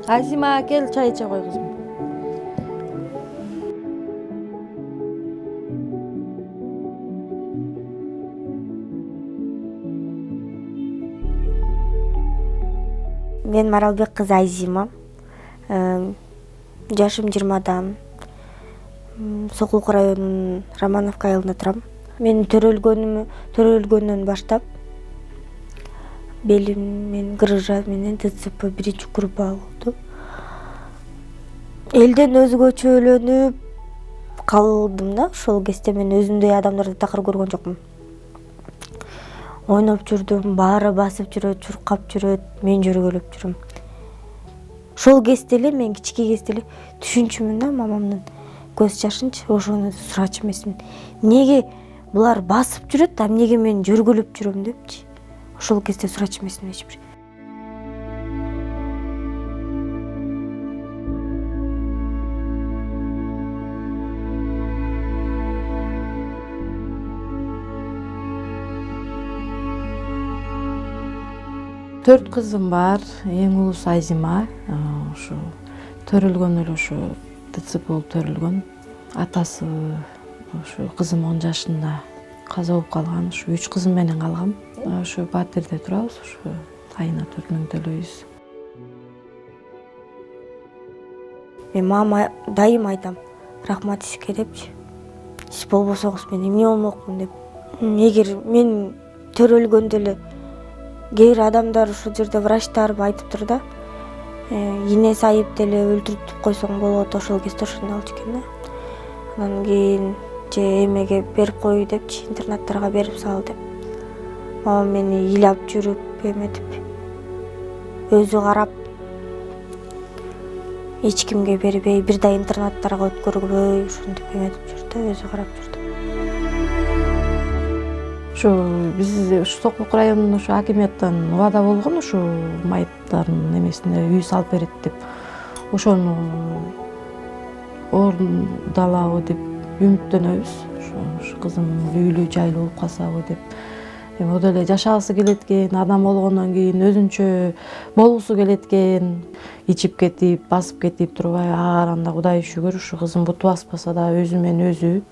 Азима, кел чай içe кой кызым. Мен Маралбек кызы Азима. Жашым 20-да. Сокулук районунун Романовка айылында турам. Мен төрөлгөндөн баштап белим мен грыжа менен ТЦП 1-группа болду. Элден өзгөчөлөнүп калдым да. Ошол кезде мен өзүмдөй адамдарды такыр көргөн жокмун. Ойноп жүрдүм, баары басып жүрөт, чуркап жүрөт, мен жөргөлөп жүрөм. Ошол кезде эле мен кичике кезде эле түшүнчүмүн да мамамдын көз жашынчы, ошону сурачу эмесмин. Неге булар басып жүрөт, а эмнеге мен жөргөлөп жүрөм депчи. Ошол кезде сурачу эмесмин эч бир. Төрт кызым бар, эң улуусу Азима. Ушу төрөлгөн эле ушу ТЦП болуп төрөлгөн. Атасы ушу кызым 10 жашында каза болуп калган. Ушу 3 кызым менен калгам. Ушу батирде турабыз, ушу айына 4000 төлөйбүз. Мен мама дайым айтам, рахмат сизге депчи. Сиз болбосоңуз мен эмне болмокмун деп. Эгер мен төрөлгөндө эле кээ бир адамдар ушул жерде врачтар айтыптыр да. Энеси айып деле өлтүрүп койсоң болот, ошол кезде ошондой болчу экен да. Анан кийин же эмеге берип кой депчи, интернаттарга берип сал деп. Мамам мени ыйлап жүрүп, эметип, өзү карап, эч кимге бербей, бир да интернаттарга өткөрбөй, ушинтип эметип жүрдү, өзү карап жүрдү. Ушу биз ушу Сокулук районунун ушу акимияттан убада болгон, ушу майыптардын эмесине үй салып берет деп. Ошону орундалабы деп үмүттөнөбүз. Ушу кызым үйлүү жайлуу болуп калсабы деп. Эми о деле жашагысы келет экен, адам болгондон кийин өзүнчө болгусу келет экен. Ичип кетип, басып кетип турбай, анда Кудайга шүгүр, ушу кызым буту баспаса да өзү менен өзү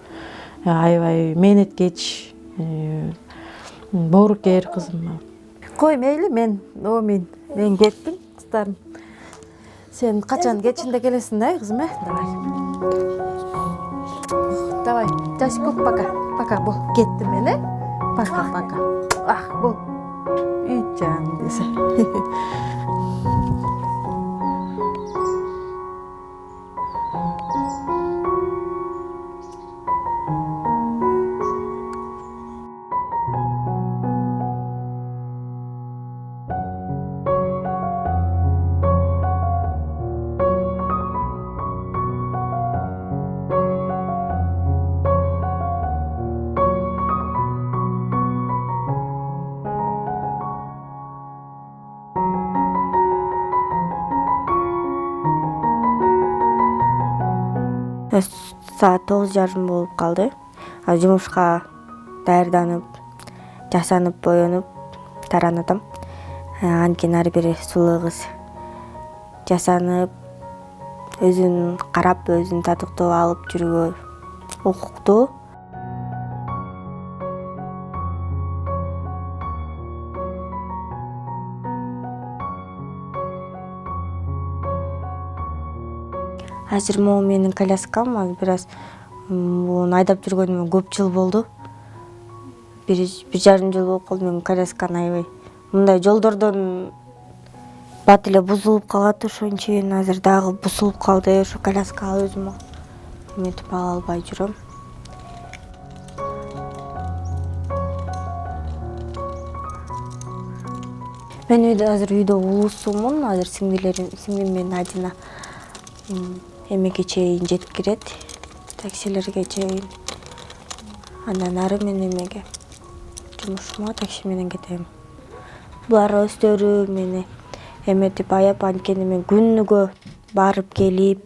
аябай мээнеткеч, боорукер кызым. Кой мейли, мен кеттим, кыздарым. Сен качан кечинде келесиң да, кызым, Давай, Жасик, пока. Пока, бол. Кеттим мен, Пока. Бол. Үй жан десе. Саат 9:30 болуп калды. Жумушка даярданып, жасанып, боенуп, таран атам. Анткени ар бир сулуу кыз жасанып, өзүн карап, өзүн татыктоо алып жүрүүгө укуктуу. Азыр могу менин коляскам, азыр бир аз муну айдап жүргөнүмө көп жыл болду. 1,5 жыл болуп калды мен колясканы айбай. Мындай жолдордон бат эле бузулуп калат, ошончо азыр дагы бузулуп калды. Ошо коляскага өзүм эметип ала албай жүрөм. Мен азыр үйдө улуусумун. Азыр сиңдим менен Адина эмеге чейин жетип кирет, таксилерге чейин. Андан ары мен эмеге жумушума такси менен кетем. Булар өздөрү мени эметип аяп, анткени мен күнүгө барып келип,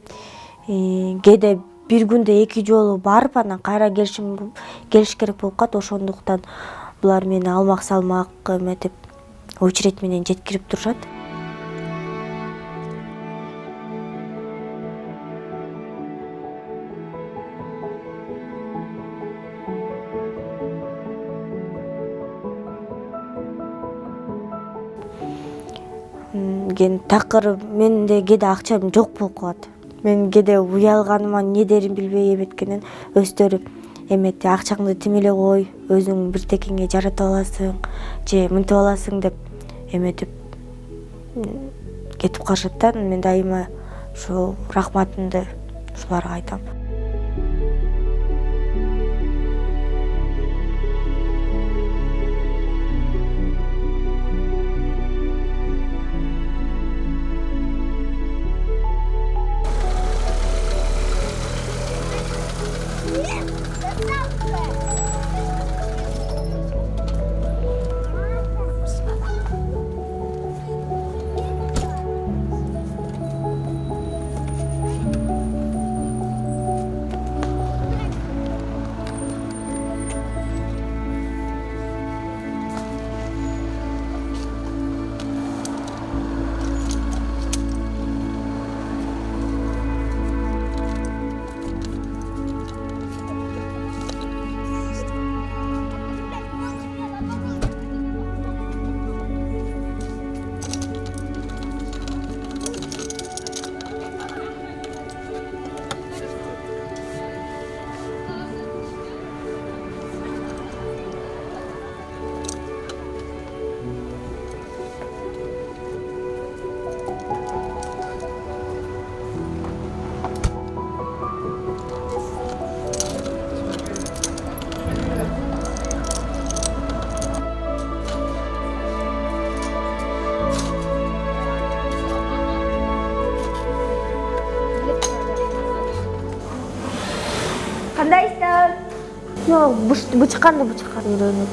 кээде бир күндө 2 жолу барып анан кайра келиш керек болуп калат. Ошондуктан булар мени алмак салмак эметип очередь менен жеткирип турушат. деген такыр менде кээде акчам жок болуп калат. Мен кээде уялганыма эмне дерин билбей эметкенен өздөрү эметти акчаңды тимеле кой, өзүң бир текеңе жаратып аласың же мынтип аласың деп эметип кетип калышат да. Мен дайыма ушу рахматымды ушуларга айтам. Кандайсың? Жок, бычканды үйрөнөт.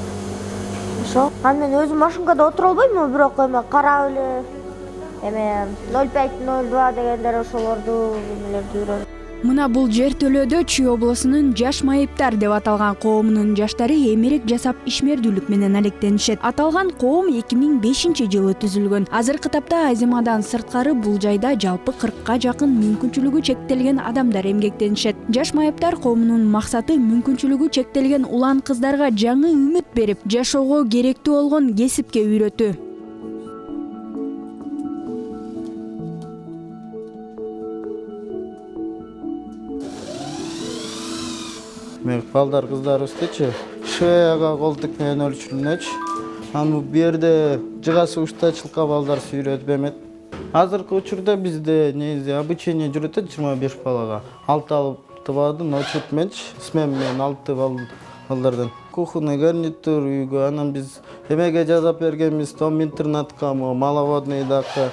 Ошо. Мен өзүм машинкада отура албайм, бирок эме карап эле эме 0502 дегендер ошолорду эмелерди үйрөнөт. Мына бул жер төлөөдө Чүй облусунун жаш майыптар деп аталган коомунун жаштары эмерек жасап ишмердүүлүк менен алектенишет. Аталган коом 2005-жылы түзүлгөн. Азыркы тапта Азимадан сырткары бул жайда жалпы 40-ка жакын мүмкүнчүлүгү чектелген адамдар эмгектенишет. Жаш майыптар коомунун максаты мүмкүнчүлүгү чектелген улан кыздарга жаңы үмүт берип, жашоого керектүү болгон кесипке үйрөтүү. Мен балдар кыздарыбыздычы шеяга колтук менен өлчүлүнөчү. Аны бу жерде жыгасы уштачылыкка балдар үйрөтүп эмет. Азыркы учурда бизде негизи обучение жүрөт 25 балага. 6 балдын очут менчи, смен менен 6 балдардан. Кухонный гарнитур үйгө, анан биз эмеге жазап бергенбиз, том интернатка, маловодный дакы.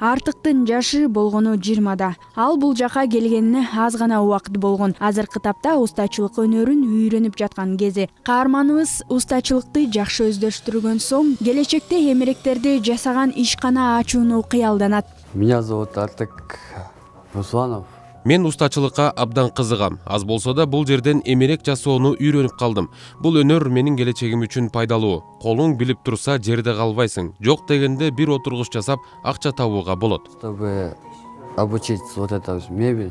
Артыктын жашы болгону 20да. Ал бул жака келгенине аз гана убакыт болгон. Азыркы тапта устачылык өнөрүн үйрөнүп жаткан кези. Каарманыбыз устачылыкты жакшы өздөштүргөн соң, келечекте эмеректерди жасаган ишкана ачууну кыялданат. Меня зовут Артек Русланов. Мен устачылыкка абдан кызыгам. Аз болсо да бул жерден эмерек жасоону үйрөнүп калдым. Бул өнөр менин келечегим үчүн пайдалуу. Колуң билип турса жерде калбайсың. Жок дегенде бир отургуч жасап акча табууга болот. Чтобы обучить вот эту мебель.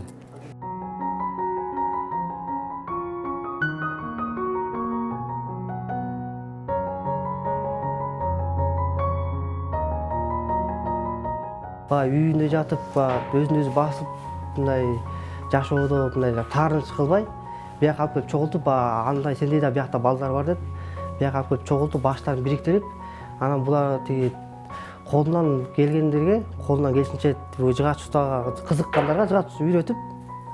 Үйүндө жатып, өзүн өзү басып, мындай жашоодо мындай таарынч кылбай, бияка алып келип чогултуп, андай сендей да биякта балдар бар деп, бияка алып келип чогултуп, баштарын бириктирип, анан булар тиги колунан келгендерге, колунан келишинче жыгач устага кызыккандарга жыгач үйрөтүп,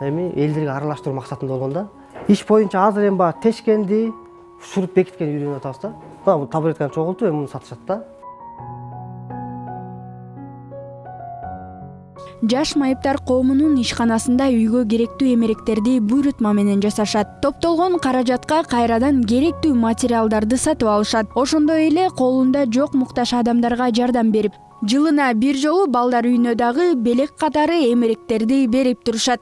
эми элдерге аралаштыруу максатында болгон да. Иш боюнча азыр эми тешкенди, шуруп бекиткенди үйрөнүп атабыз да. Бул табуретканы чогултуп, эми муну сатышат да. Жаш майыптар коомунун ишканасында үйгө керектүү эмеректерди буйрутма менен жасашат. Топтолгон каражатка кайрадан керектүү материалдарды сатып алышат. Ошондой эле колунда жок муктаж адамдарга жардам берип, жылына бир жолу балдар үйүнө дагы белек катары эмеректерди берип турушат.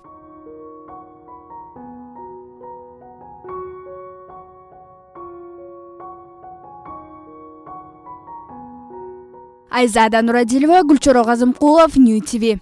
Айзада Нурадилова, Гүлчоро Казымкулов, Нью ТВ.